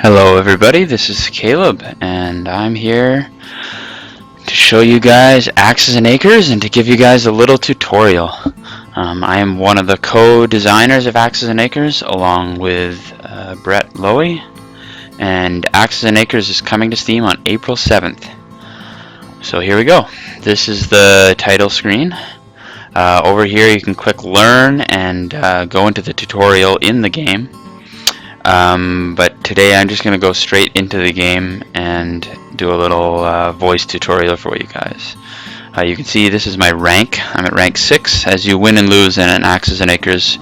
Hello everybody, this is Caleb, and I'm here to show you guys Axes and Acres and to give you guys a little tutorial. I am one of the co-designers of Axes and Acres along with Brett Lowy, and Axes and Acres is coming to Steam on April 7th. So here we go. This is the title screen. Over here you can click Learn and go into the tutorial in the game. But today I'm just going to go straight into the game and do a little voice tutorial for you guys. You can see this is my rank. I'm at rank 6. As you win and lose in an Axes and Acres,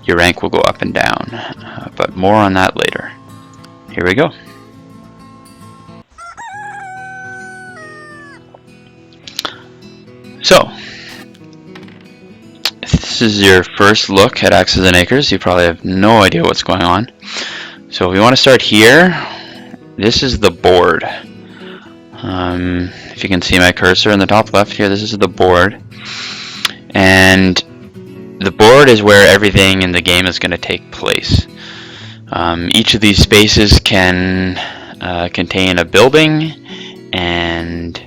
your rank will go up and down. But more on that later. Here we go. So, if this is your first look at Axes and Acres, you probably have no idea what's going on. So we want to start here. This is the board. If you can see my cursor in the top left here, this is the board. And the board is where everything in the game is going to take place. Each of these spaces can contain a building, and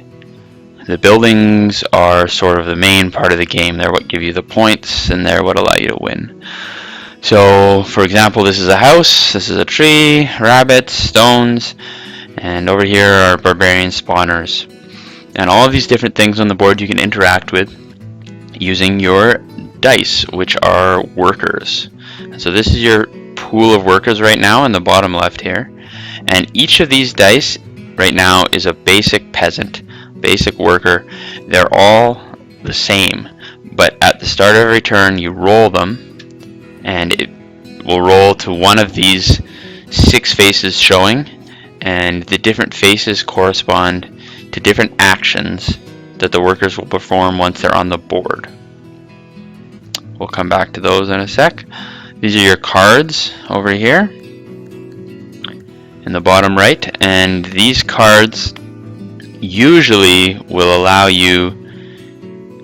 the buildings are sort of the main part of the game. They're what give you the points, and they're what allow you to win. So, for example, this is a house, this is a tree, rabbits, stones, and over here are barbarian spawners. And all of these different things on the board you can interact with using your dice, which are workers. So this is your pool of workers right now in the bottom left here. And each of these dice right now is a basic peasant, basic worker. They're all the same, but at the start of every turn you roll them, and it will roll to one of these 6 faces showing, and the different faces correspond to different actions that the workers will perform once they're on the board. We'll come back to those in a sec. These are your cards over here in the bottom right, and these cards usually will allow you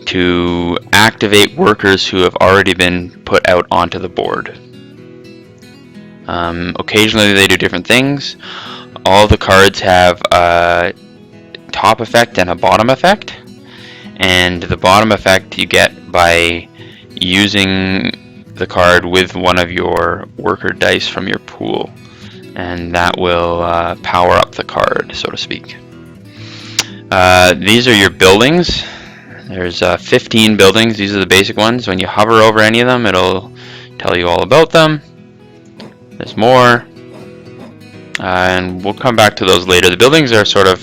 to activate workers who have already been put out onto the board. Occasionally they do different things. All the cards have a top effect and a bottom effect, and the bottom effect you get by using the card with one of your worker dice from your pool, and that will power up the card, so to speak. These are your buildings. There's 15 buildings. These are the basic ones. When you hover over any of them, it'll tell you all about them. There's more, and we'll come back to those later. The buildings are sort of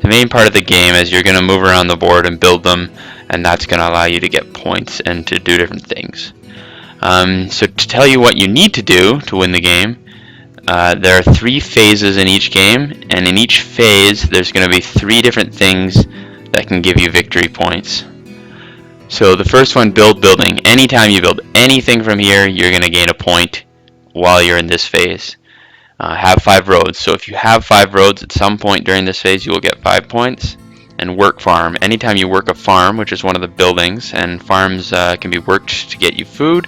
the main part of the game, as you're going to move around the board and build them, and that's going to allow you to get points and to do different things. So to tell you what you need to do to win the game, there are 3 phases in each game, and in each phase there's going to be 3 different things that can give you victory points. So the first one, build building. Anytime you build anything from here, you're going to gain a point while you're in this phase. Have 5 roads. So if you have 5 roads at some point during this phase, you will get 5 points. And work farm. Anytime you work a farm, which is one of the buildings, and farms can be worked to get you food.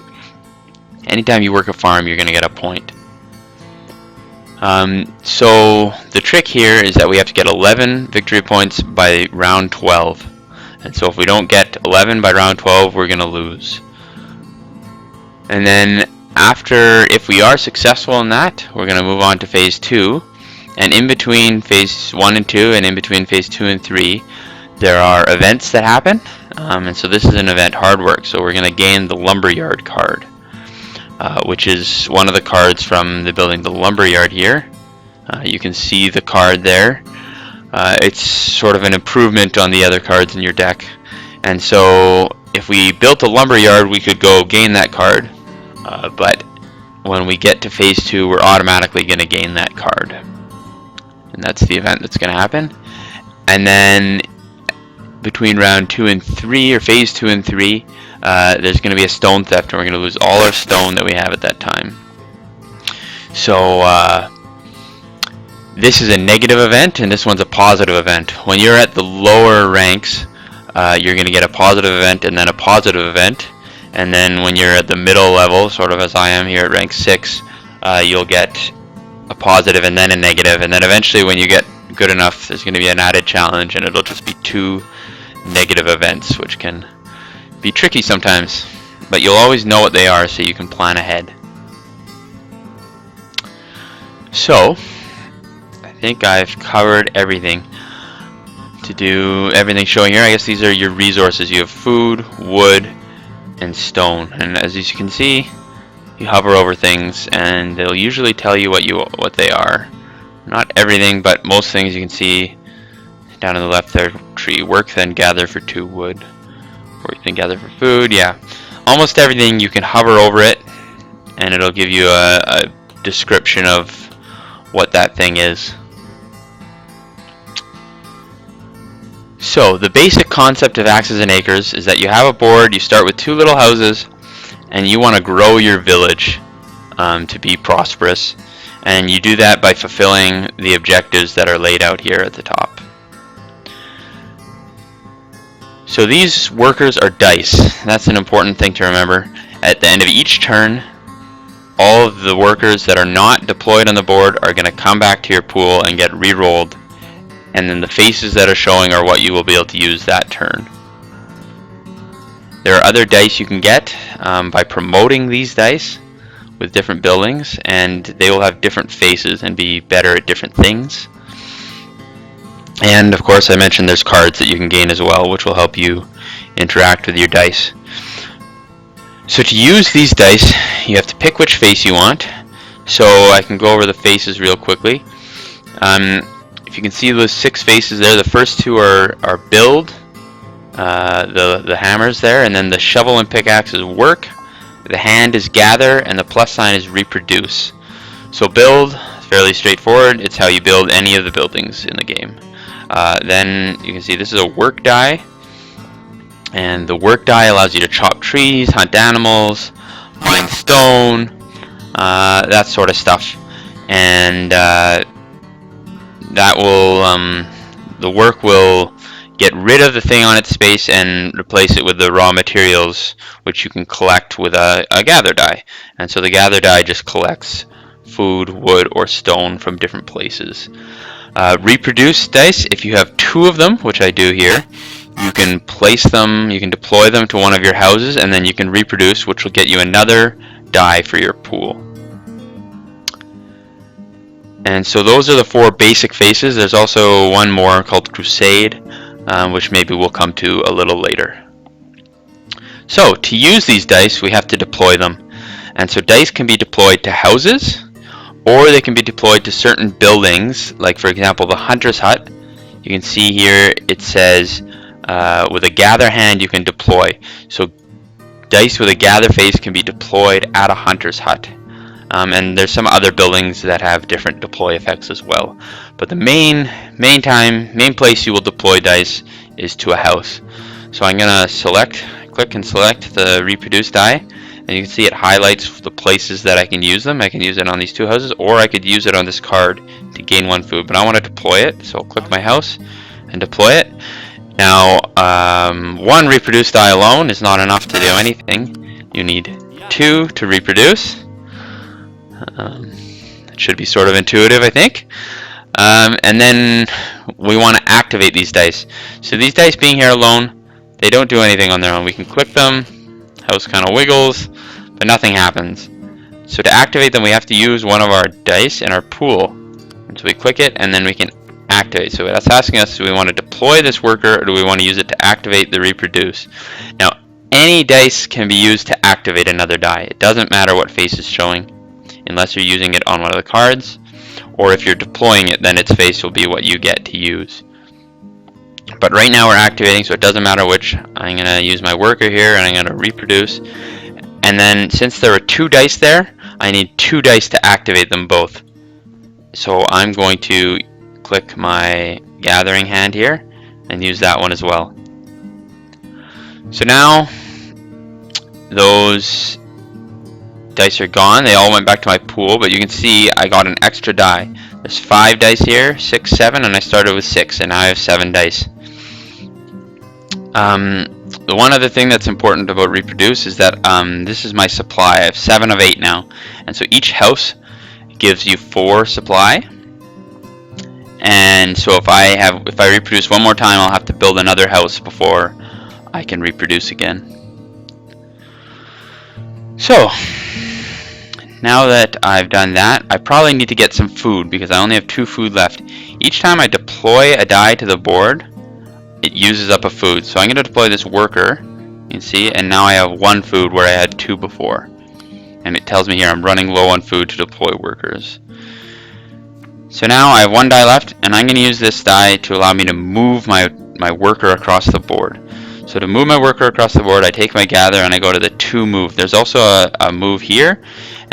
Anytime you work a farm, you're going to get a point. So the trick here is that we have to get 11 victory points by round 12. And so if we don't get 11 by round 12, we're going to lose. And then if we are successful in that, we're going to move on to phase 2. And in between phase 1 and 2, and in between phase 2 and 3, there are events that happen. And so this is an event, hard work. So we're going to gain the lumberyard card. Which is one of the cards from the building, the lumberyard here. You can see the card there. It's sort of an improvement on the other cards in your deck. And so if we built a lumberyard, we could go gain that card. But when we get to phase 2, we're automatically going to gain that card. And that's the event that's going to happen. And then between round 2 and 3, or phase 2 and 3, there's going to be a stone theft, and we're going to lose all our stone that we have at that time. So this is a negative event, and this one's a positive event. When you're at the lower ranks, you're going to get a positive event and then a positive event. And then when you're at the middle level, sort of as I am here at rank 6, you'll get a positive and then a negative, and then eventually when you get good enough there's going to be an added challenge and it'll just be 2 negative events, which can be tricky sometimes, but you'll always know what they are so you can plan ahead. So I think I've covered everything to do everything showing here. I guess these are your resources. You have food, wood, and stone, and as you can see, you hover over things and they'll usually tell you what they are. Not everything, but most things. You can see down on the left there, tree. Work, then gather for 2 wood. Work, then gather for food. Yeah, almost everything you can hover over it and it'll give you a description of what that thing is. So the basic concept of Axes and Acres is that you have a board, you start with 2 little houses, and you want to grow your village to be prosperous, and you do that by fulfilling the objectives that are laid out here at the top. So these workers are dice. That's an important thing to remember. At the end of each turn, all of the workers that are not deployed on the board are going to come back to your pool and get re-rolled, and then the faces that are showing are what you will be able to use that turn. There are other dice you can get by promoting these dice with different buildings, and they will have different faces and be better at different things. And of course I mentioned there's cards that you can gain as well, which will help you interact with your dice. So to use these dice, you have to pick which face you want. So I can go over the faces real quickly. If you can see those 6 faces there, the first 2 are build, the hammers there, and then the shovel and pickaxe is work, the hand is gather, and the plus sign is reproduce. So build, fairly straightforward. It's how you build any of the buildings in the game. Then you can see this is a work die, and the work die allows you to chop trees, hunt animals, mine stone, that sort of stuff. And that will the work will get rid of the thing on its space and replace it with the raw materials, which you can collect with a gather die. And so the gather die just collects food, wood, or stone from different places. Reproduce dice, if you have 2 of them, which I do here, you can place them, you can deploy them to one of your houses, and then you can reproduce, which will get you another die for your pool. And so those are the 4 basic faces. There's also one more called Crusade, which maybe we'll come to a little later. So to use these dice, we have to deploy them. And so dice can be deployed to houses, or they can be deployed to certain buildings, like for example the Hunter's Hut. You can see here it says with a gather hand you can deploy. So dice with a gather face can be deployed at a Hunter's Hut. And there's some other buildings that have different deploy effects as well. But the main place you will deploy dice is to a house. So I'm going to click and select the reproduce die, and you can see it highlights the places that I can use them. I can use it on these 2 houses, or I could use it on this card to gain 1 food. But I want to deploy it, so I'll click my house and deploy it. Now, 1 reproduce die alone is not enough to do anything. You need 2 to reproduce. It should be sort of intuitive, I think. And then we want to activate these dice. So these dice being here alone, they don't do anything on their own. We can click them, house kind of wiggles, but nothing happens. So to activate them, we have to use one of our dice in our pool. And so we click it, and then we can activate. So that's asking us, do we want to deploy this worker, or do we want to use it to activate the reproduce? Now, any dice can be used to activate another die. It doesn't matter what face is showing, unless you're using it on one of the cards, or if you're deploying it, then its face will be what you get to use. But right now we're activating, so it doesn't matter which. I'm going to use my worker here, and I'm going to reproduce. And then since there are 2 dice there, I need 2 dice to activate them both. So I'm going to click my gathering hand here and use that one as well. So now those dice are gone. They all went back to my pool, but you can see I got an extra die. There's 5 dice here, 6, 7, and I started with 6, and now I have 7 dice. The one other thing that's important about reproduce is that this is my supply. I have 7 of 8 now, and so each house gives you 4 supply. And so if I reproduce one more time, I'll have to build another house before I can reproduce again. So now that I've done that, I probably need to get some food because I only have 2 food left. Each time I deploy a die to the board, it uses up a food. So I'm going to deploy this worker, you can see, and now I have 1 food where I had 2 before. And it tells me here I'm running low on food to deploy workers. So now I have 1 die left, and I'm going to use this die to allow me to move my worker across the board. So to move my worker across the board, I take my gather and I go to the 2 move. There's also a move here,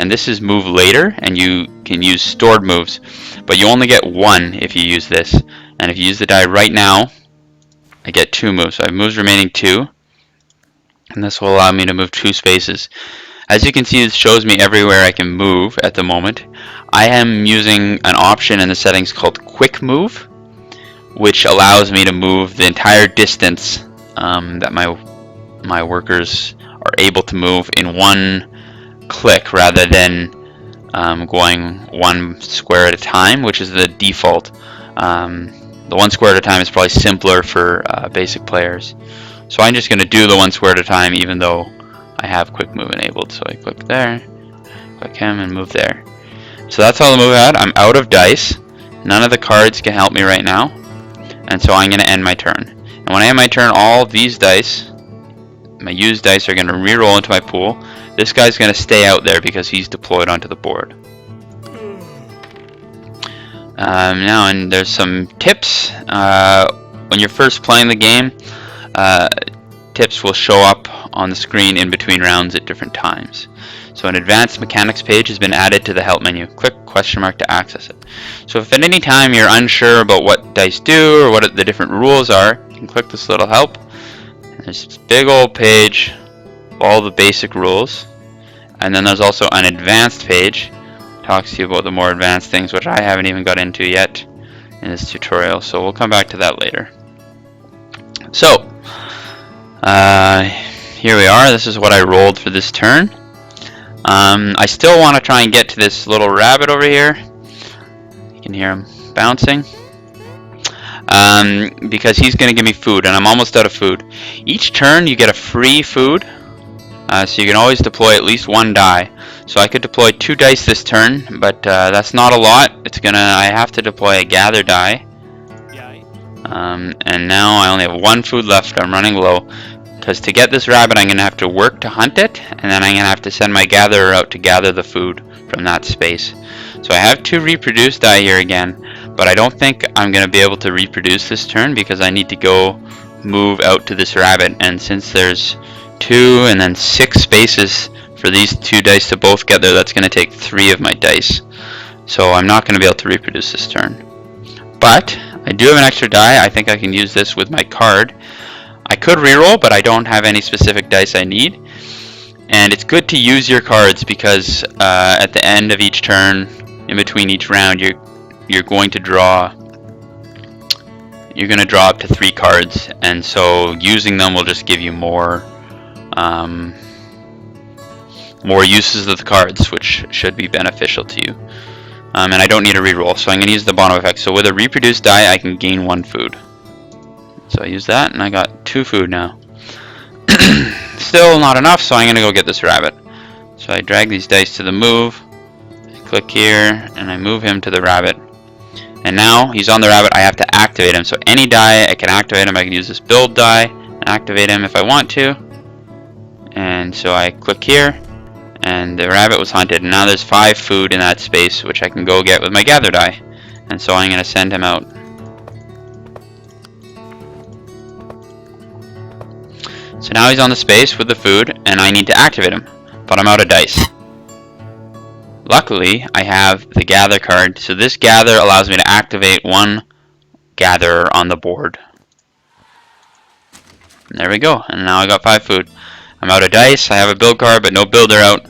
and this is move later, and you can use stored moves. But you only get 1 if you use this. And if you use the die right now, I get 2 moves. So I have moves remaining 2, and this will allow me to move 2 spaces. As you can see, it shows me everywhere I can move at the moment. I am using an option in the settings called Quick Move, which allows me to move the entire distance that my workers are able to move in 1 click rather than going 1 square at a time, which is the default. The 1 square at a time is probably simpler for basic players. So I'm just going to do the 1 square at a time even though I have quick move enabled. So I click there, click him, and move there. So that's all the move I had. I'm out of dice. None of the cards can help me right now. And so I'm going to end my turn. And when I end my turn, all these dice, my used dice, are going to re-roll into my pool. This guy's going to stay out there because he's deployed onto the board. Now, and there's some tips. When you're first playing the game, tips will show up on the screen in between rounds at different times. So an advanced mechanics page has been added to the help menu. Click question mark to access it. So if at any time you're unsure about what dice do or what the different rules are, you can click this little help. And there's this big old page of all the basic rules. And then there's also an advanced page. Talks to you about the more advanced things, which I haven't even got into yet in this tutorial. So we'll come back to that later. So here we are. This is what I rolled for this turn. I still want to try and get to this little rabbit over here. You can hear him bouncing. Because he's going to give me food, and I'm almost out of food. Each turn you get a free food, so you can always deploy at least 1 die. So I could deploy 2 dice this turn, but that's not a lot. I have to deploy a gather die. And now I only have 1 food left. I'm running low. Because to get this rabbit, I'm going to have to work to hunt it, and then I'm going to have to send my gatherer out to gather the food from that space. So I have 2 reproduce die here again, but I don't think I'm going to be able to reproduce this turn because I need to go move out to this rabbit. And since there's 2 and then 6 spaces for these 2 dice to both get there, that's going to take 3 of my dice. So I'm not going to be able to reproduce this turn. But I do have an extra die. I think I can use this with my card. I could reroll, but I don't have any specific dice I need. And it's good to use your cards because at the end of each turn, in between each round, you're going to draw. You're going to draw up to 3 cards, and so using them will just give you more uses of the cards, which should be beneficial to you. And I don't need a reroll, so I'm going to use the bottom effect. So with a reproduce die, I can gain 1 food. So I use that, and I got 2 food now. Still not enough, so I'm going to go get this rabbit. So I drag these dice to the move, I click here, and I move him to the rabbit. And now he's on the rabbit, I have to activate him. So any die, I can activate him. I can use this build die and activate him if I want to. And so I click here, and the rabbit was hunted. And now there's 5 food in that space, which I can go get with my gather die. And so I'm going to send him out. So now he's on the space with the food, and I need to activate him, but I'm out of dice. Luckily, I have the gather card, so this gather allows me to activate 1 gatherer on the board. And there we go, and now I got 5 food. I'm out of dice, I have a build card, but no builder out,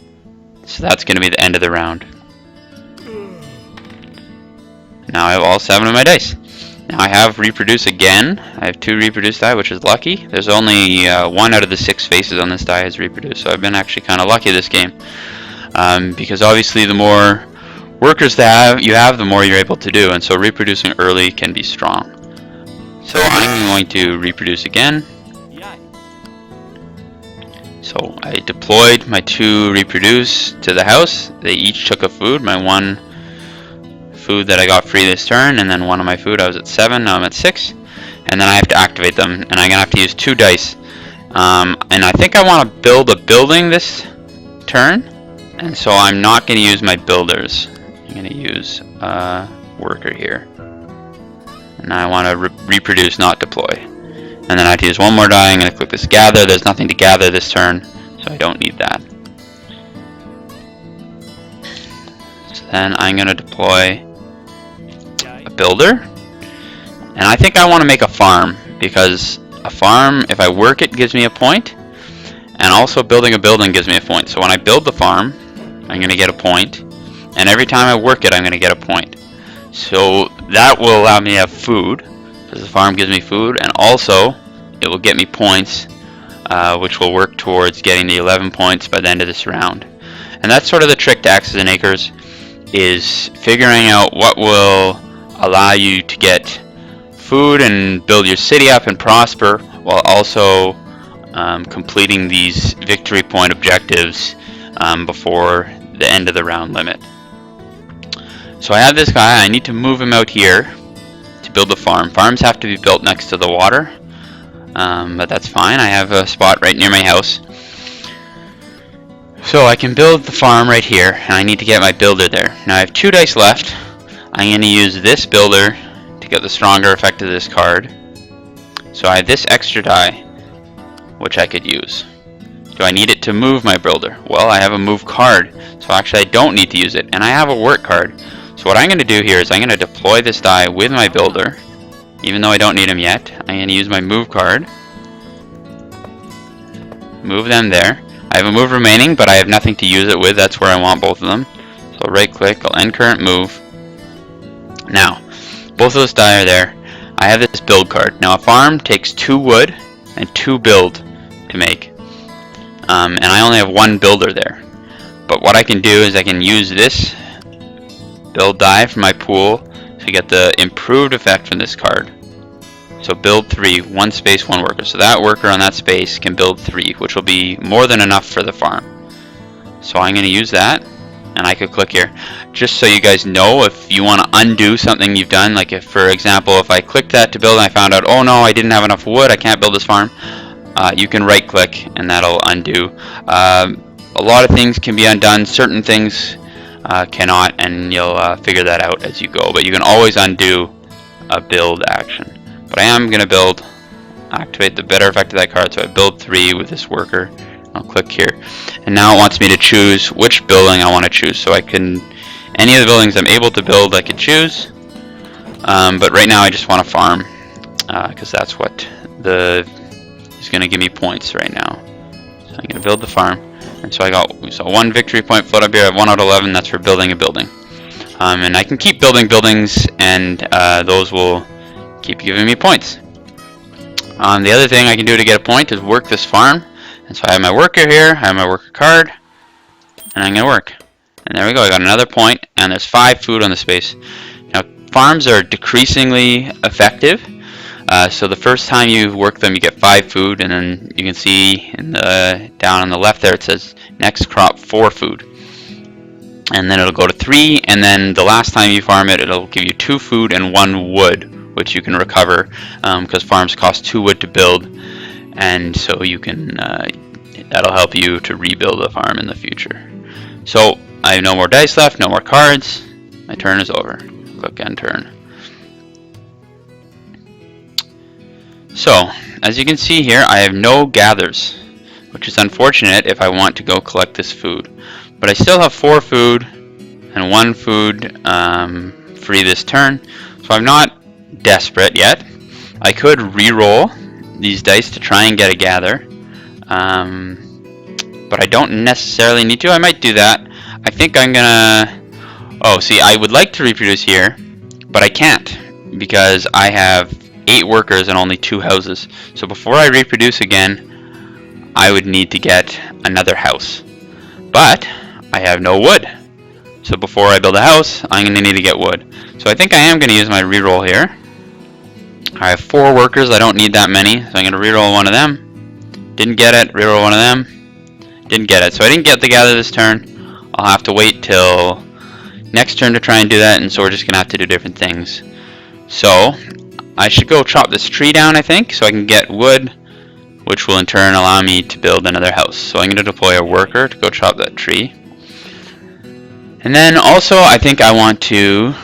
so that's going to be the end of the round. Now I have all 7 of my dice. Now I have reproduce again. I have 2 reproduce die, which is lucky. There's only 1 out of the 6 faces on this die has reproduced, so I've been actually kind of lucky this game. Because obviously the more workers that you have, the more you're able to do, and so reproducing early can be strong. So I'm going to reproduce again. So I deployed my 2 reproduce to the house. They each took a food. My 1 food that I got free this turn, and then 1 of my food I was at 7, now I'm at 6. And then I have to activate them, and I'm going to have to use 2 dice. And I think I want to build a building this turn, and so I'm not going to use my builders. I'm going to use a worker here. And I want to reproduce, not deploy. And then I have to use 1 more die. I'm going to click this gather. There's nothing to gather this turn, so I don't need that. So then I'm going to deploy a builder. And I think I want to make a farm, because a farm, if I work it, gives me a point. And also building a building gives me a point. So when I build the farm, I'm going to get a point. And every time I work it, I'm going to get a point. So that will allow me to have food, because the farm gives me food, and also it will get me points, which will work towards getting the 11 points by the end of this round. And that's sort of the trick to Axes and Acres, is figuring out what will allow you to get food and build your city up and prosper, while also completing these victory point objectives before the end of the round limit. So I have this guy. I need to move him out here to build the farm. Farms have to be built next to the water, but that's fine. I have a spot right near my house. So I can build the farm right here, and I need to get my builder there. Now I have 2 dice left. I'm going to use this builder to get the stronger effect of this card. So I have this extra die, which I could use. Do I need it to move my builder? Well, I have a move card, so actually I don't need to use it, and I have a work card. So what I'm going to do here is I'm going to deploy this die with my builder, even though I don't need him yet. I'm going to use my move card, move them there. I have a move remaining, but I have nothing to use it with. That's where I want both of them. So right click, I'll end current move. Now, both of those die are there. I have this build card. Now a farm takes 2 wood and 2 build to make. And I only have 1 builder there. But what I can do is I can use this build die from my pool to get the improved effect from this card. So build 3, 1 space, 1 worker. So that worker on that space can build 3, which will be more than enough for the farm. So I'm going to use that, and I could click here. Just so you guys know, if you want to undo something you've done, like if, for example, if I clicked that to build and I found out, oh no, I didn't have enough wood, I can't build this farm, you can right click and that'll undo. A lot of things can be undone, certain things cannot, and you'll figure that out as you go. But you can always undo a build action. But I am going to build, activate the better effect of that card, so I build 3 with this worker. I'll click here. And now it wants me to choose which building I want to choose. So I can, any of the buildings I'm able to build, I can choose. But right now I just want to farm, because that's what is going to give me points right now. So I'm going to build the farm. And so I got 1 victory point float up here. I have 1 out of 11. That's for building a building. And I can keep building buildings, and those will keep giving me points. The other thing I can do to get a point is work this farm. And so I have my worker here, I have my worker card, and I'm going to work. And there we go, I got another point, and there's 5 food on the space. Now, farms are decreasingly effective. So the first time you work them, you get 5 food, and then you can see in down on the left there, it says next crop 4 food. And then it'll go to 3, and then the last time you farm it, it'll give you 2 food and 1 wood, which you can recover, because farms cost 2 wood to build, and so you can, that'll help you to rebuild the farm in the future. So I have no more dice left, no more cards. My turn is over. Click end turn. So, as you can see here, I have no gathers, which is unfortunate if I want to go collect this food. But I still have 4 food and 1 food free this turn, so I'm not desperate yet. I could re-roll these dice to try and get a gather, but I don't necessarily need to. I might do that. I think I'm gonna... Oh, see, I would like to reproduce here, but I can't, because I have 8 workers and only 2 houses. So before I reproduce again, I would need to get another house. But I have no wood. So before I build a house, I'm going to need to get wood. So I think I am going to use my reroll here. I have 4 workers. I don't need that many. So I'm going to reroll one of them. Didn't get it. Reroll one of them. Didn't get it. So I didn't get the gather this turn. I'll have to wait till next turn to try and do that. And so we're just going to have to do different things. So I should go chop this tree down, I think, so I can get wood, which will in turn allow me to build another house. So I'm going to deploy a worker to go chop that tree. And then also I think I want to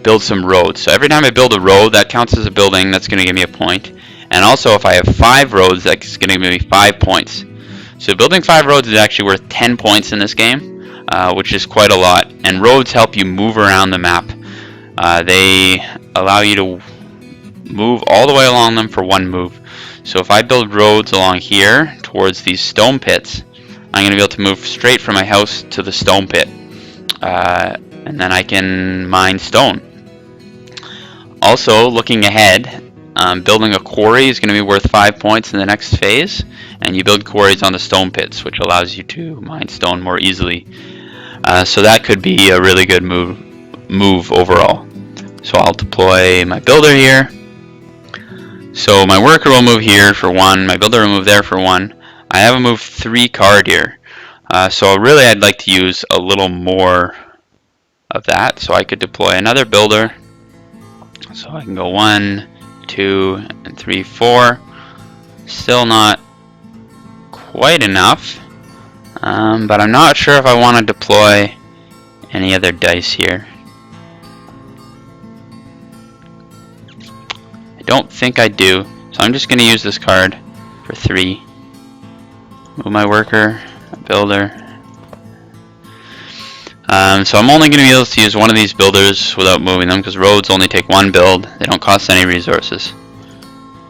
build some roads. So every time I build a road, that counts as a building. That's going to give me a point. And also if I have 5 roads, that's going to give me 5 points. So building 5 roads is actually worth 10 points in this game, which is quite a lot. And roads help you move around the map. They allow you to move all the way along them for 1 move. So if I build roads along here towards these stone pits, I'm going to be able to move straight from my house to the stone pit. And then I can mine stone. Also, looking ahead, building a quarry is going to be worth 5 points in the next phase. And you build quarries on the stone pits, which allows you to mine stone more easily. So that could be a really good move overall. So I'll deploy my builder here. So my worker will move here for 1, my builder will move there for 1. I have a move 3 card here. So really I'd like to use a little more of that. So I could deploy another builder. So I can go 1, 2, and 3, 4. Still not quite enough. But I'm not sure if I want to deploy any other dice here. Don't think I do, so I'm just going to use this card for 3. Move my worker, builder. So I'm only going to be able to use one of these builders without moving them because roads only take 1 build. They don't cost any resources.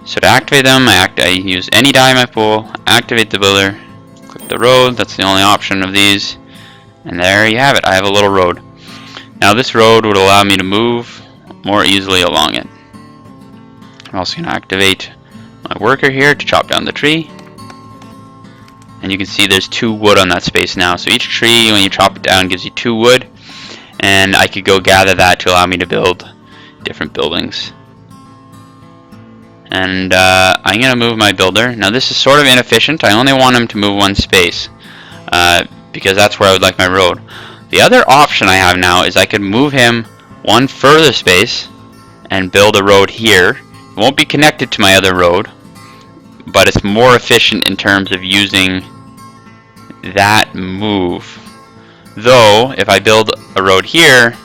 So to activate them, I use any die in my pool, activate the builder, click the road. That's the only option of these. And there you have it. I have a little road. Now this road would allow me to move more easily along it. I'm also going to activate my worker here to chop down the tree. And you can see there's 2 wood on that space now. So each tree, when you chop it down, gives you 2 wood. And I could go gather that to allow me to build different buildings. And I'm going to move my builder. Now this is sort of inefficient. I only want him to move 1 space. Because that's where I would like my road. The other option I have now is I could move him 1 further space and build a road here. It won't be connected to my other road, but it's more efficient in terms of using that move. Though, if I build a road here,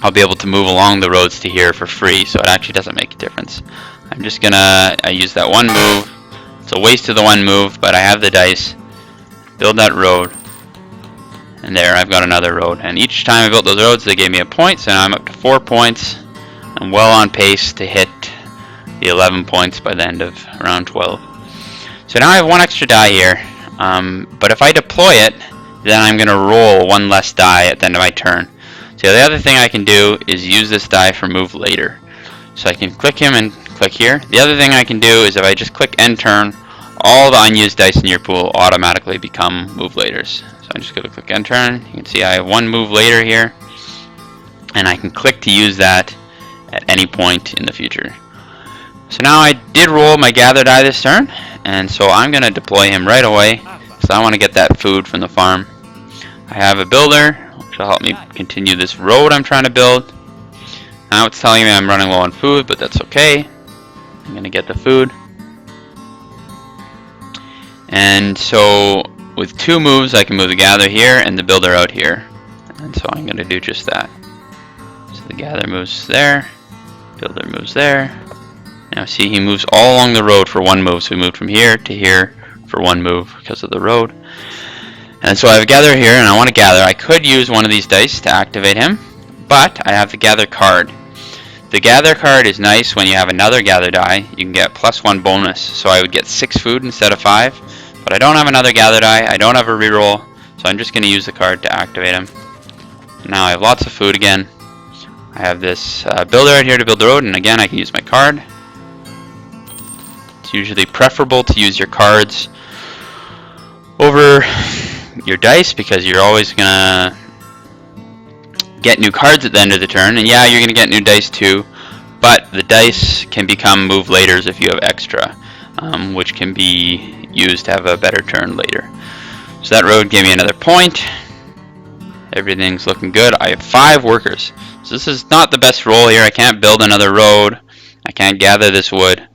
I'll be able to move along the roads to here for free, so it actually doesn't make a difference. I'm just gonna use that 1 move. It's a waste of the 1 move, but I have the dice. Build that road. And there, I've got another road. And each time I built those roads, they gave me a point, so now I'm up to 4 points. I'm well on pace to hit the 11 points by the end of round 12. So now I have 1 extra die here, but if I deploy it, then I'm going to roll 1 less die at the end of my turn. So the other thing I can do is use this die for move later. So I can click him and click here. The other thing I can do is if I just click end turn, all the unused dice in your pool automatically become move laters. So I'm just going to click end turn. You can see I have 1 move later here, and I can click to use that at any point in the future. So now I did roll my gather die this turn, and so I'm going to deploy him right away because I want to get that food from the farm. I have a builder which will help me continue this road I'm trying to build. Now it's telling me I'm running low on food, but that's okay. I'm going to get the food. And so with 2 moves I can move the gather here and the builder out here. And so I'm going to do just that. So the gather moves there. Builder moves there. Now see, he moves all along the road for 1 move. So we moved from here to here for 1 move because of the road. And so I have a gather here and I want to gather. I could use one of these dice to activate him, but I have the gather card. The gather card is nice when you have another gather die. You can get +1 bonus. So I would get 6 food instead of 5. But I don't have another gather die. I don't have a reroll. So I'm just going to use the card to activate him. Now I have lots of food again. I have this builder right here to build the road, and again I can use my card. It's usually preferable to use your cards over your dice because you're always gonna get new cards at the end of the turn, and yeah, you're going to get new dice too, but the dice can become move laters if you have extra, which can be used to have a better turn later. So that road gave me another point. Everything's looking good. I have 5 workers. So this is not the best roll here. I can't build another road. I can't gather this wood.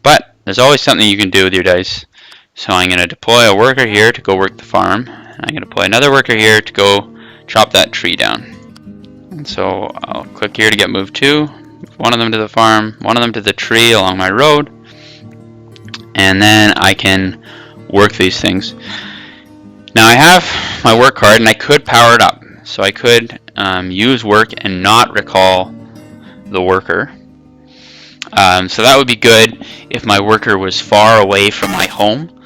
But there's always something you can do with your dice. So I'm going to deploy a worker here to go work the farm. I'm going to deploy another worker here to go chop that tree down. And so I'll click here to get move 2. Move one of them to the farm, one of them to the tree along my road. And then I can work these things. Now I have my work card and I could power it up. So I could use work and not recall the worker. So that would be good if my worker was far away from my home,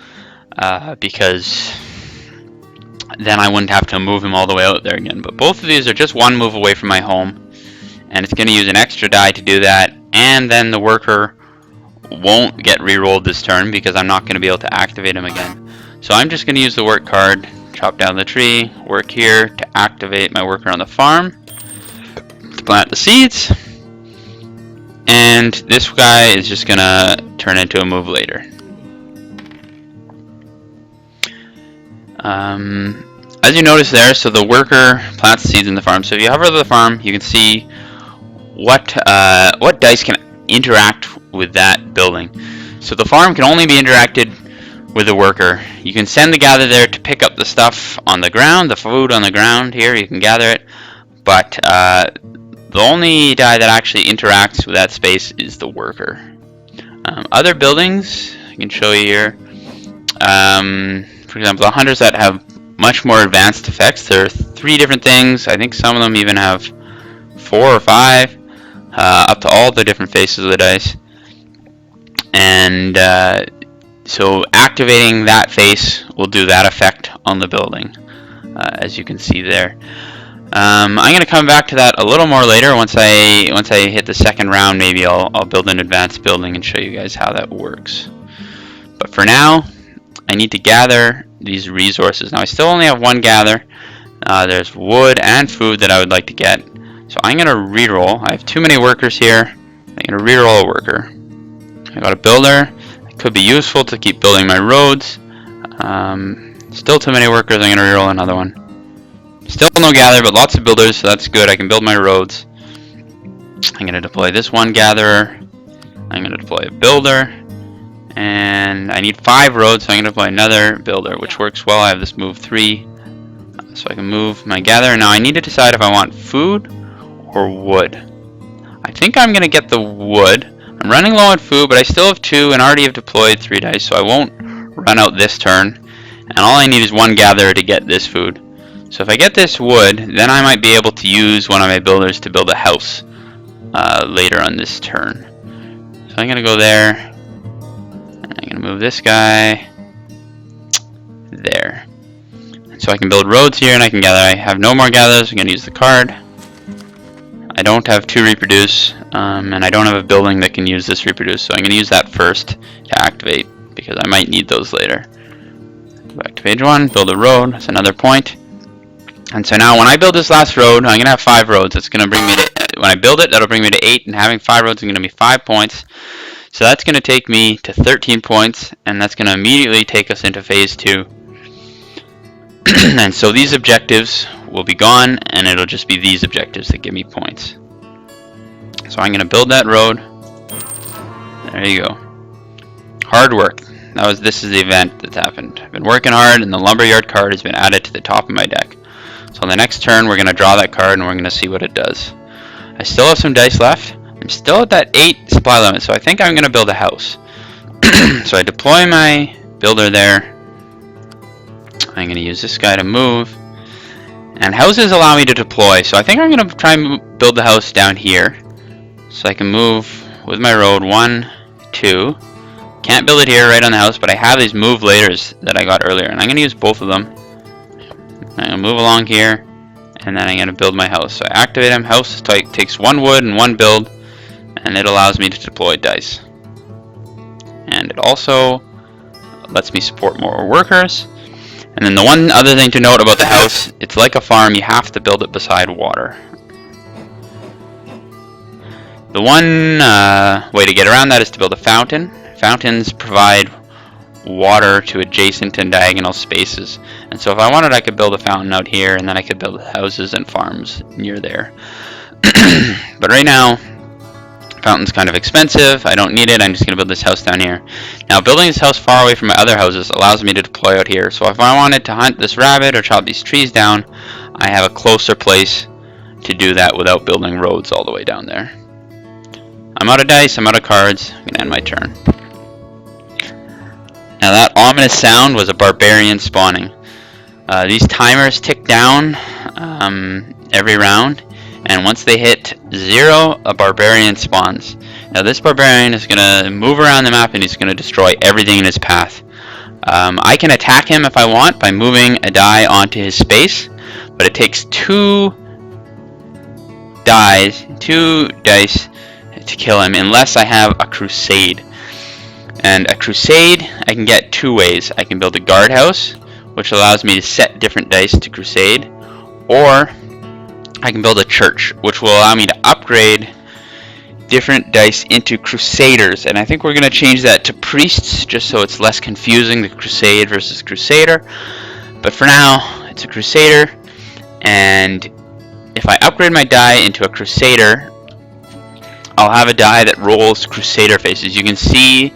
because then I wouldn't have to move him all the way out there again. But both of these are just 1 move away from my home, and it's going to use an extra die to do that, and then the worker won't get re-rolled this turn because I'm not going to be able to activate him again. So I'm just going to use the work card, chop down the tree, work here to activate my worker on the farm, to plant the seeds, and this guy is just going to turn into a move later. As you notice there, so the worker plants seeds in the farm. So if you hover over the farm, you can see what dice can interact with that building. So the farm can only be interacted with the worker. You can send the gather there to pick up the stuff on the ground, the food on the ground here, you can gather it, but the only die that actually interacts with that space is the worker. Other buildings, I can show you here. For example, the hunters that have much more advanced effects, there are 3 different things. I think some of them even have 4 or 5, up to all the different faces of the dice. And so activating that face will do that effect on the building, as you can see there. I'm going to come back to that a little more later. Once I hit the second round, maybe I'll build an advanced building and show you guys how that works. But for now, I need to gather these resources. Now I still only have 1 gather. There's wood and food that I would like to get. So I'm going to reroll. I have too many workers here. I'm going to reroll a worker. I got a builder. It could be useful to keep building my roads. Still too many workers. I'm going to reroll another one. Still no gather, but lots of builders, so that's good. I can build my roads. I'm going to deploy this 1 gatherer. I'm going to deploy a builder. And I need 5 roads, so I'm going to deploy another builder, which works well. I have this move 3, so I can move my gatherer. Now I need to decide if I want food or wood. I think I'm going to get the wood. I'm running low on food, but I still have 2 and already have deployed 3 dice, so I won't run out this turn. And all I need is 1 gatherer to get this food. So if I get this wood, then I might be able to use one of my builders to build a house later on this turn. So I'm going to go there. I'm going to move this guy there. So I can build roads here and I can gather. I have no more gatherers. I'm going to use the card. I don't have 2 reproduce, and I don't have a building that can use this reproduce, so I'm going to use that first to activate because I might need those later. Go back to page 1, build a road. That's another point. And so now when I build this last road, I'm going to have 5 roads. It's going to bring me to, when I build it, that'll bring me to 8, and having 5 roads is going to be 5 points. So that's going to take me to 13 points, and that's going to immediately take us into phase 2. And so these objectives will be gone, and it'll just be these objectives that give me points. So I'm going to build that road. There you go. Hard work. This is the event that's happened. I've been working hard, and the lumberyard card has been added to the top of my deck. So on the next turn, we're going to draw that card, and we're going to see what it does. I still have some dice left. I'm still at that 8 supply limit, so I think I'm going to build a house. So I deploy my builder there. I'm going to use this guy to move. And houses allow me to deploy, so I think I'm going to try and build the house down here. So I can move with my road 1, 2. Can't build it here right on the house, but I have these move laters that I got earlier, and I'm going to use both of them. I'm going to move along here, and then I'm going to build my house. So I activate him. House takes 1 wood and 1 build, and it allows me to deploy dice. And it also lets me support more workers. And then the one other thing to note about the house, it's like a farm, you have to build it beside water. The one way to get around that is to build a fountain. Fountains provide water to adjacent and diagonal spaces, and so if I wanted, I could build a fountain out here, and then I could build houses and farms near there. But right now, fountain's kind of expensive. I don't need it. I'm just going to build this house down here. Now, building this house far away from my other houses allows me to deploy out here. So if I wanted to hunt this rabbit or chop these trees down, I have a closer place to do that without building roads all the way down there. I'm out of dice. I'm out of cards. I'm going to end my turn. Now, that ominous sound was a barbarian spawning. These timers tick down every round, and once they hit 0, a barbarian spawns. Now this barbarian is going to move around the map and he's going to destroy everything in his path. I can attack him if I want by moving a die onto his space, but it takes 2 dice to kill him unless I have a crusade. And a crusade I can get 2 ways. I can build a guardhouse, which allows me to set different dice to crusade, or I can build a church, which will allow me to upgrade different dice into crusaders. And I think we're going to change that to priests, just so it's less confusing, the crusade versus crusader. But for now, it's a crusader. And if I upgrade my die into a crusader, I'll have a die that rolls crusader faces. You can see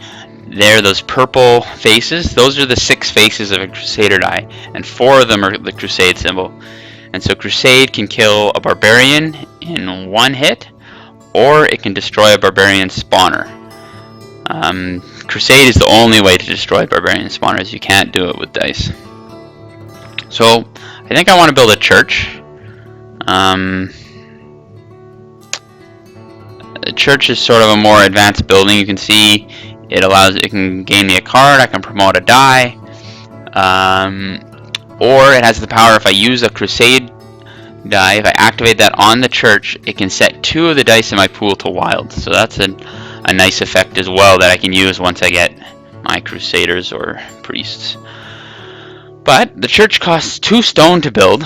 there those purple faces. Those are the 6 faces of a crusader die, and 4 of them are the crusade symbol. And so crusade can kill a barbarian in 1 hit, or it can destroy a barbarian spawner. Crusade is the only way to destroy barbarian spawners. You can't do it with dice. So I think I want to build a church. The church is sort of a more advanced building. You can see it can gain me a card. I can promote a die. Or it has the power, if I use a crusade die, if I activate that on the church, it can set 2 of the dice in my pool to wild. So that's a nice effect as well that I can use once I get my crusaders or priests. But the church costs 2 stone to build,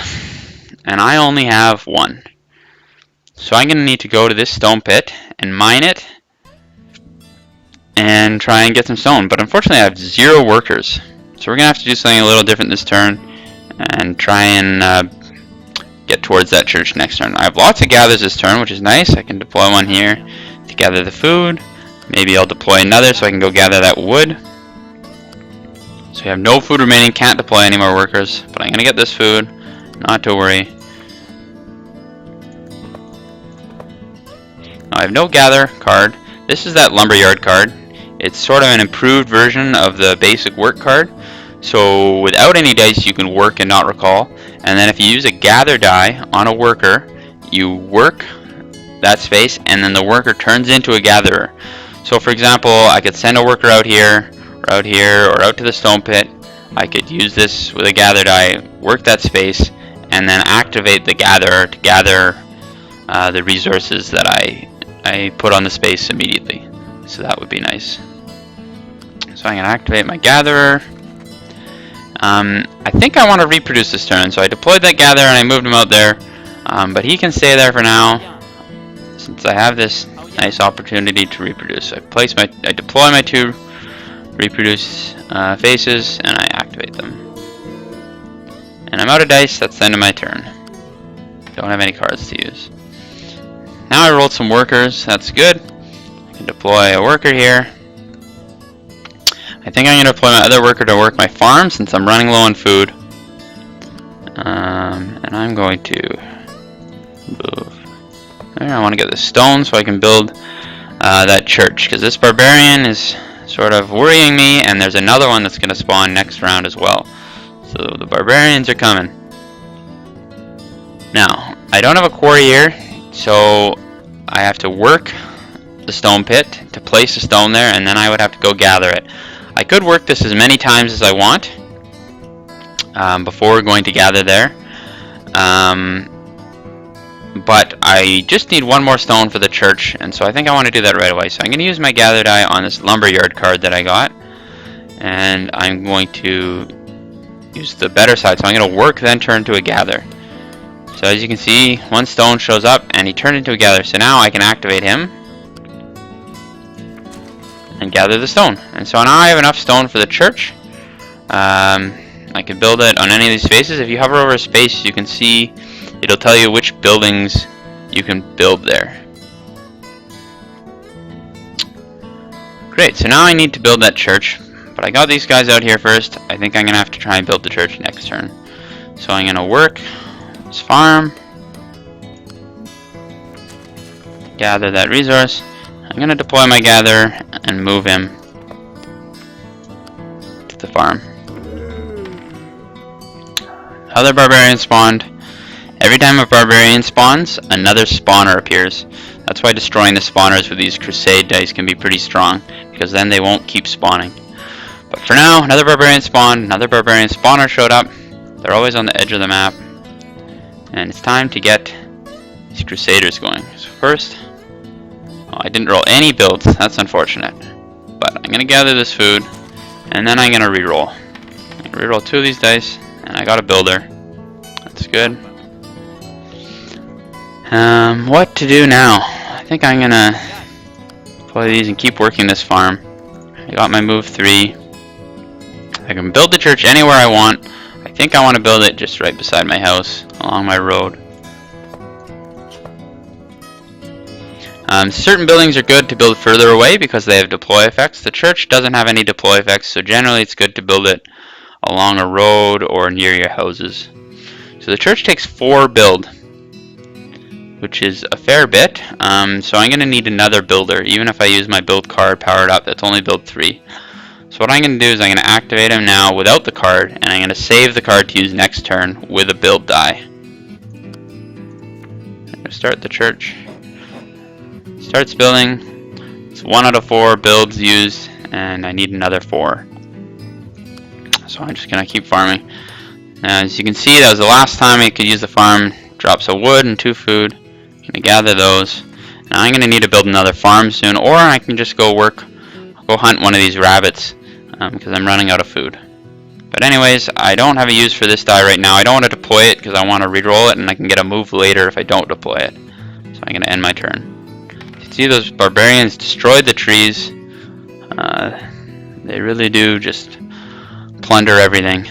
and I only have 1. So I'm going to need to go to this stone pit and mine it and try and get some stone. But unfortunately I have 0 workers. So we're going to have to do something a little different this turn and try and get towards that church next turn. I have lots of gathers this turn, which is nice. I can deploy one here to gather the food. Maybe I'll deploy another so I can go gather that wood. So we have no food remaining, can't deploy any more workers, but I'm going to get this food, not to worry. Now I have no gather card. This is that lumberyard card. It's sort of an improved version of the basic work card. So without any dice you can work and not recall, and then if you use a gather die on a worker, you work that space and then the worker turns into a gatherer. So for example, I could send a worker out here, or out to the stone pit. I could use this with a gather die, work that space, and then activate the gatherer to gather the resources that I put on the space immediately. So that would be nice. So I'm going to activate my gatherer. I think I want to reproduce this turn, so I deployed that gatherer and I moved him out there, but he can stay there for now since I have this nice opportunity to reproduce. I deploy my 2 reproduce faces and I activate them. And I'm out of dice. That's the end of my turn. Don't have any cards to use. Now I rolled some workers. That's good. I can deploy a worker here. I think I'm going to deploy my other worker to work my farm since I'm running low on food. And I'm going to move. There, I want to get the stone so I can build that church, because this barbarian is sort of worrying me, and there's another one that's going to spawn next round as well. So the barbarians are coming. Now, I don't have a quarry here, so I have to work the stone pit to place a stone there, and then I would have to go gather it. I could work this as many times as I want before going to gather there, but I just need 1 more stone for the church, and so I think I want to do that right away. So I'm going to use my gather die on this lumberyard card that I got, and I'm going to use the better side. So I'm going to work, then turn to a gather. So as you can see, 1 stone shows up and he turned into a gather. So now I can activate him and gather the stone. And so now I have enough stone for the church. I can build it on any of these spaces. If you hover over a space, you can see it'll tell you which buildings you can build there. Great, so now I need to build that church, but I got these guys out here first. I think I'm going to have to try and build the church next turn. So I'm going to work this farm, gather that resource. I'm going to deploy my gatherer and move him to the farm. Other barbarians spawned. Every time a barbarian spawns, another spawner appears. That's why destroying the spawners with these crusade dice can be pretty strong, because then they won't keep spawning. But for now, another barbarian spawned, another barbarian spawner showed up. They're always on the edge of the map. And it's time to get these crusaders going. So first, I didn't roll any builds, that's unfortunate. But I'm going to gather this food, and then I'm going to reroll. I'm going to reroll 2 of these dice, and I got a builder. That's good. What to do now? I think I'm gonna play these and keep working this farm. I got my move 3. I can build the church anywhere I want. I think I want to build it just right beside my house, along my road. Certain buildings are good to build further away because they have deploy effects. The church doesn't have any deploy effects, so generally it's good to build it along a road or near your houses. So the church takes 4 build, which is a fair bit. So I'm going to need another builder. Even if I use my build card powered up, that's only build 3. So what I'm going to do is I'm going to activate him now without the card, and I'm going to save the card to use next turn with a build die. I'm going to start the church. Starts building. It's 1 out of 4 builds used, and I need another 4. So I'm just going to keep farming. Now, as you can see, that was the last time I could use the farm. Drops of wood and 2 food. I'm going to gather those. Now I'm going to need to build another farm soon, or I can just go hunt one of these rabbits because I'm running out of food. But anyways, I don't have a use for this die right now. I don't want to deploy it because I want to reroll it, and I can get a move later if I don't deploy it. So I'm going to end my turn. You see those barbarians destroyed the trees. They really do just plunder everything.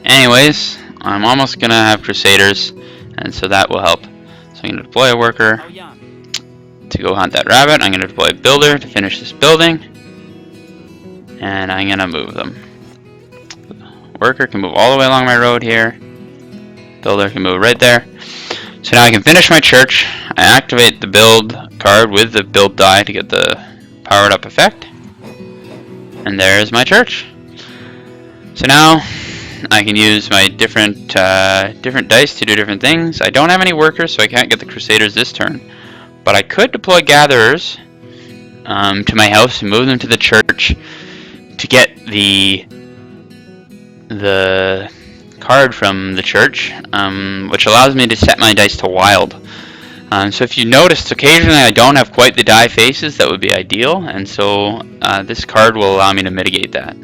Anyways, I'm almost going to have crusaders, and so that will help. So I'm going to deploy a worker to go hunt that rabbit. I'm going to deploy a builder to finish this building, and I'm going to move them. Worker can move all the way along my road here. Builder can move right there. So now I can finish my church. I activate the build card with the build die to get the powered up effect. And there's my church. So now I can use my different dice to do different things. I don't have any workers, so I can't get the crusaders this turn. But I could deploy gatherers to my house and move them to the church to get the card from the church, which allows me to set my dice to wild. So if you noticed, occasionally I don't have quite the die faces that would be ideal, and so this card will allow me to mitigate that.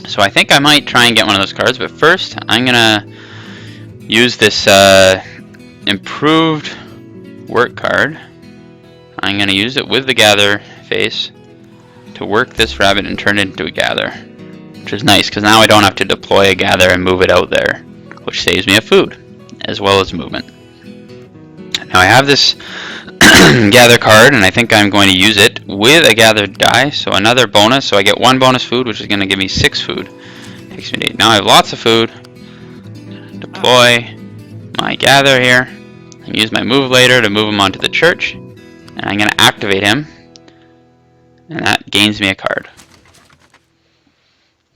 So I think I might try and get one of those cards, but first I'm gonna use this improved work card. I'm gonna use it with the gather face to work this rabbit and turn it into a gather, which is nice because now I don't have to deploy a gather and move it out there, which saves me of food as well as movement. Now I have this gather card, and I think I'm going to use it with a gathered die, so another bonus. So I get 1 bonus food, which is going to give me 6 food. Takes me to 8. Now I have lots of food. Deploy my gather here, and use my move later to move him onto the church, and I'm going to activate him, and that gains me a card.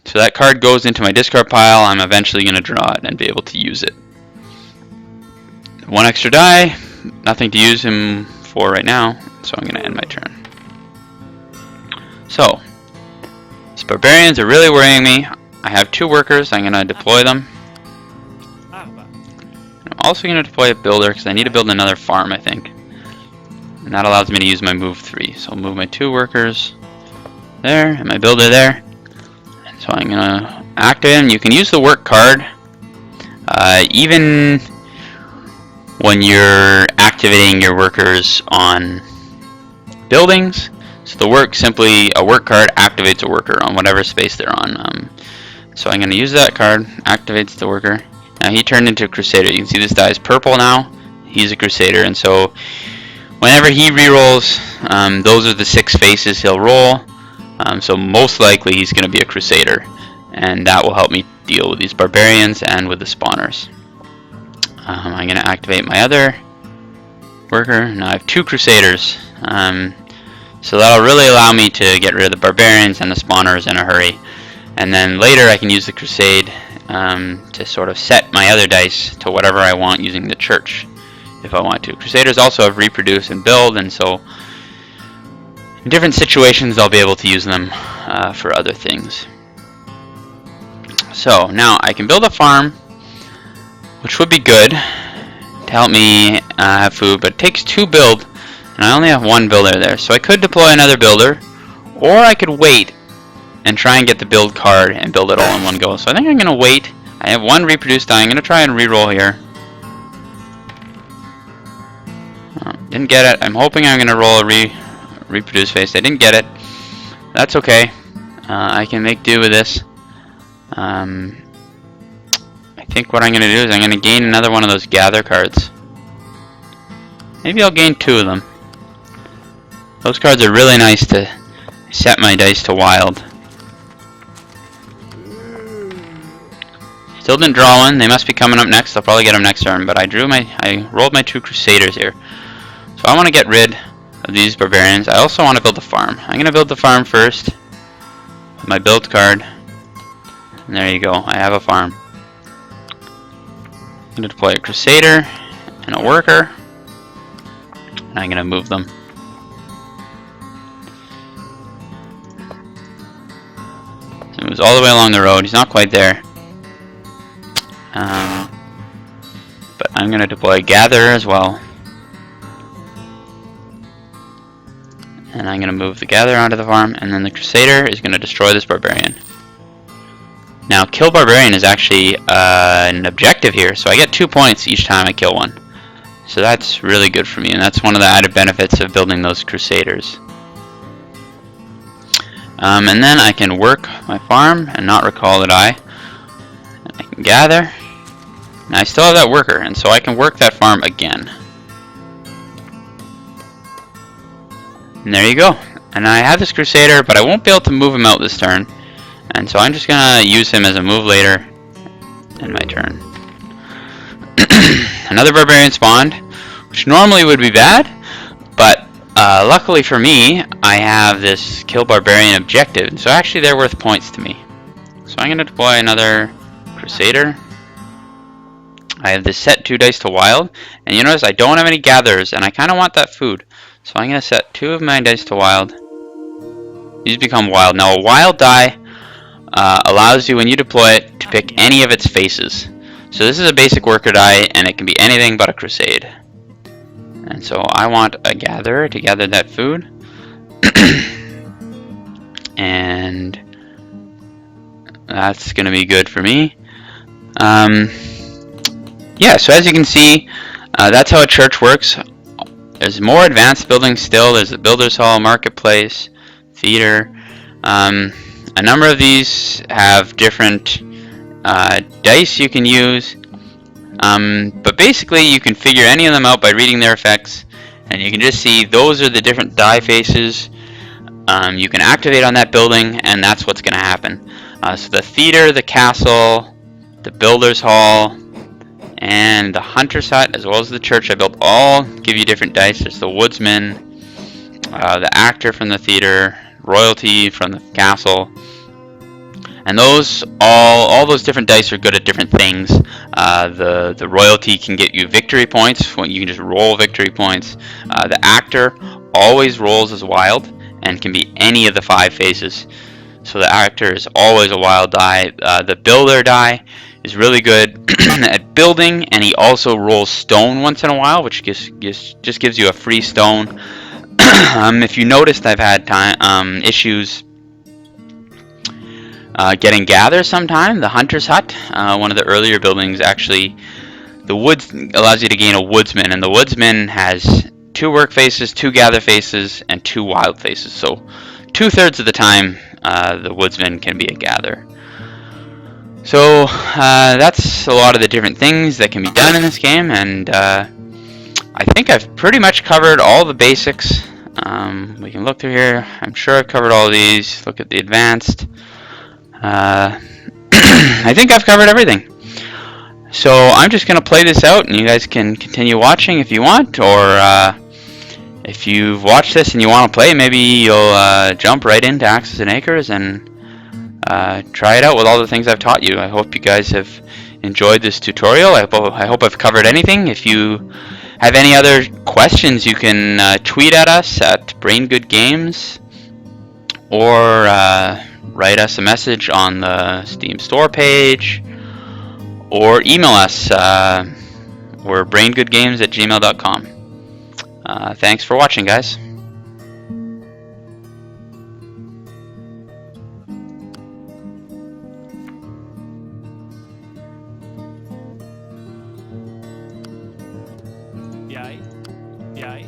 So that card goes into my discard pile. I'm eventually going to draw it and be able to use it. 1 extra die. Nothing to use him for right now, so I'm going to end my turn. So, these barbarians are really worrying me. I have 2 workers. I'm going to deploy them. I'm also going to deploy a builder because I need to build another farm, I think. And that allows me to use my move 3. So I'll move my 2 workers there and my builder there. And so I'm going to activate him. You can use the work card even when you're activating your workers on buildings. So the a work card activates a worker on whatever space they're on. So I'm going to use that card, activates the worker. Now he turned into a Crusader. You can see this die is purple now. He's a Crusader, and so whenever he rerolls, those are the 6 faces he'll roll. So most likely he's going to be a Crusader, and that will help me deal with these barbarians and with the spawners. I'm going to activate my other worker. Now I have 2 Crusaders, so that'll really allow me to get rid of the barbarians and the spawners in a hurry. And then later I can use the Crusade to sort of set my other dice to whatever I want using the church if I want to. Crusaders also have reproduce and build, and so in different situations I'll be able to use them for other things. So now I can build a farm, which would be good to help me have food, but it takes 2 build, and I only have 1 builder there. So I could deploy another builder, or I could wait and try and get the build card and build it all in one go. So I think I'm going to wait. I have 1 reproduce die. I'm going to try and reroll here. Didn't get it. I'm hoping I'm going to roll a reproduce face. I didn't get it. That's okay. I can make do with this. I think what I'm going to do is I'm going to gain another one of those gather cards. Maybe I'll gain 2 of them. Those cards are really nice to set my dice to wild. Still didn't draw one. They must be coming up next. I'll probably get them next turn. But I rolled my 2 Crusaders here. So I want to get rid of these barbarians. I also want to build a farm. I'm going to build the farm first with my build card. And there you go. I have a farm. I'm going to deploy a Crusader and a worker. And I'm going to move them. So he moves all the way along the road. He's not quite there. But I'm going to deploy Gather as well. And I'm going to move the Gather onto the farm, and then the Crusader is going to destroy this Barbarian. Now, kill Barbarian is actually an objective here, so I get 2 points each time I kill one. So that's really good for me, and that's one of the added benefits of building those Crusaders. And then I can work my farm and not recall the die. I can gather. Now I still have that worker, and so I can work that farm again. And there you go. And I have this Crusader, but I won't be able to move him out this turn. And so I'm just going to use him as a move later in my turn. Another Barbarian spawned, which normally would be bad, but luckily for me, I have this Kill Barbarian objective. So actually they're worth points to me. So I'm going to deploy another Crusader. I have this set 2 dice to wild, and you notice I don't have any gatherers, and I kind of want that food. So I'm going to set 2 of my dice to wild. These become wild. Now a wild die allows you, when you deploy it, to pick any of its faces. So this is a basic worker die, and it can be anything but a Crusade. And so I want a gatherer to gather that food. And that's going to be good for me. Yeah, so as you can see, that's how a church works. There's more advanced buildings still. There's the Builder's Hall, Marketplace, Theater. A number of these have different dice you can use. But basically you can figure any of them out by reading their effects. And you can just see those are the different die faces you can activate on that building, and that's what's going to happen. So the Theater, the Castle, the Builder's Hall, and the Hunter's Hut, as well as the church I built, all give you different dice. There's the Woodsman, the Actor from the Theater, Royalty from the Castle, and those all those different dice are good at different things. The Royalty can get you victory points when you can just roll victory points. The Actor always rolls as wild and can be any of the 5 faces. So the Actor is always a wild die. The Builder die is really good at building, and he also rolls stone once in a while, which just gives you a free stone. If you noticed, I've had issues getting gather sometime. The Hunter's Hut, one of the earlier buildings, actually, the woods allows you to gain a Woodsman, and the Woodsman has 2 work phases, 2 gather phases, and 2 wild phases. So 2/3 of the time, the woodsman can be a gather. So that's a lot of the different things that can be done in this game, and I think I've pretty much covered all the basics. We can look through here. I'm sure I've covered all these. Look at the advanced. I think I've covered everything. So I'm just going to play this out, and you guys can continue watching if you want, or if you've watched this and you want to play, maybe you'll jump right into Axes and Acres and try it out with all the things I've taught you. I hope you guys have enjoyed this tutorial. I hope I've covered anything. If you have any other questions, you can tweet at us at BrainGoodGames, or write us a message on the Steam store page, or email us. We're braingoodgames@gmail.com. Thanks for watching, guys. Jeg.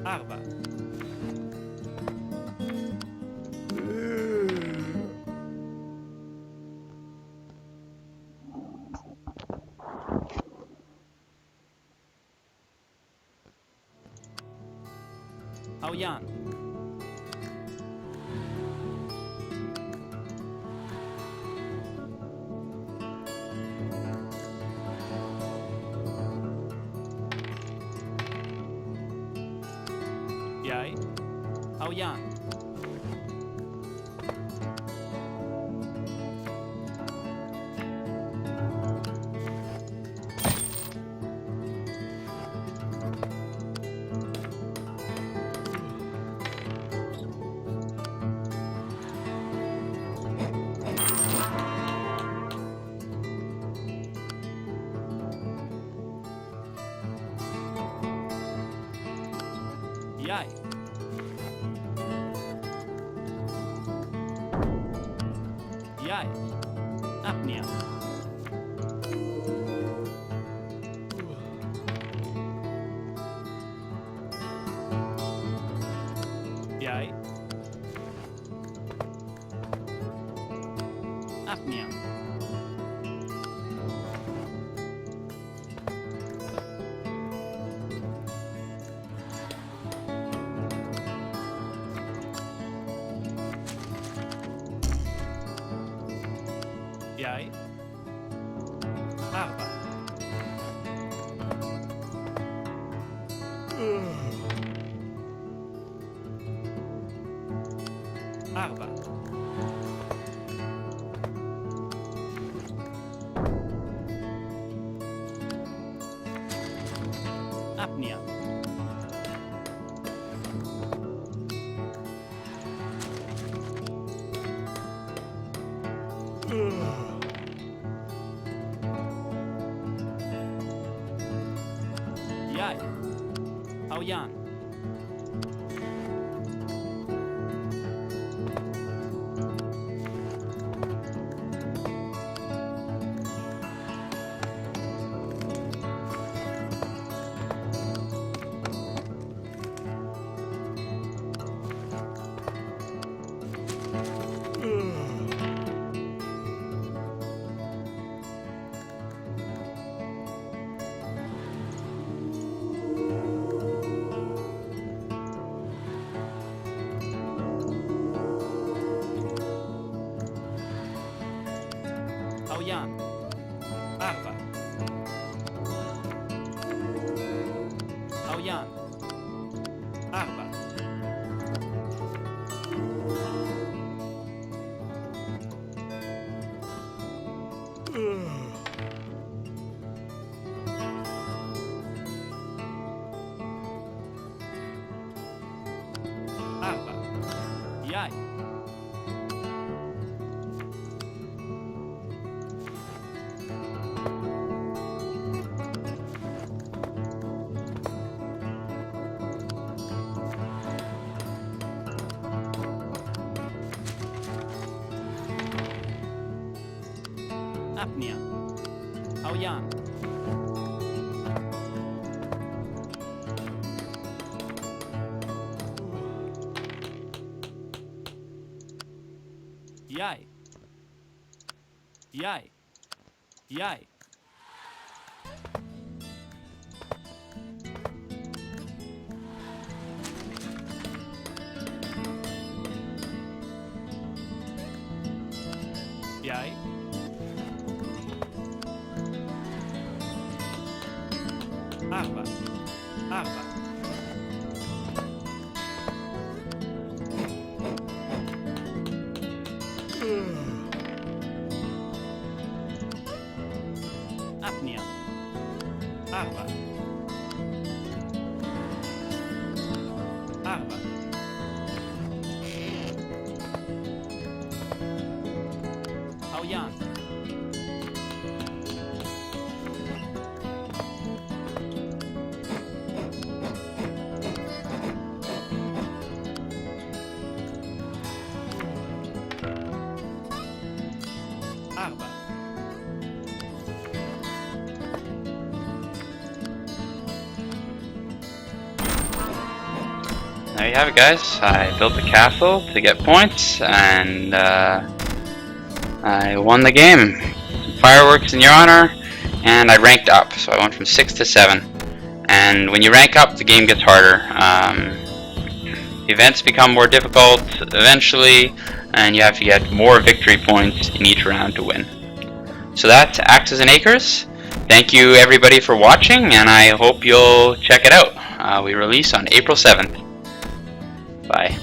Arba. Haujan. Jeg. Haujan. Jeg. Jeg. Apnea. Jeg. Apnea. Jeg. Arba. Arba. Apnea. Jeg. Haujan. Haujan. Arba. Haujan. Arba. Arba. Jeg. Apnea. Haujan. Jij. Jij. Jij. Jij. Arba. Arba. Apnea. Arba. Arba. Haujan. Arba. There you have it, guys. I built a castle to get points, and I won the game. Fireworks in your honor, and I ranked up. So I went from 6 to 7. And when you rank up, the game gets harder. Events become more difficult eventually, and you have to get more victory points in each round to win. So that's Axes and Acres. Thank you everybody for watching, and I hope you'll check it out. We release on April 7th. Bye.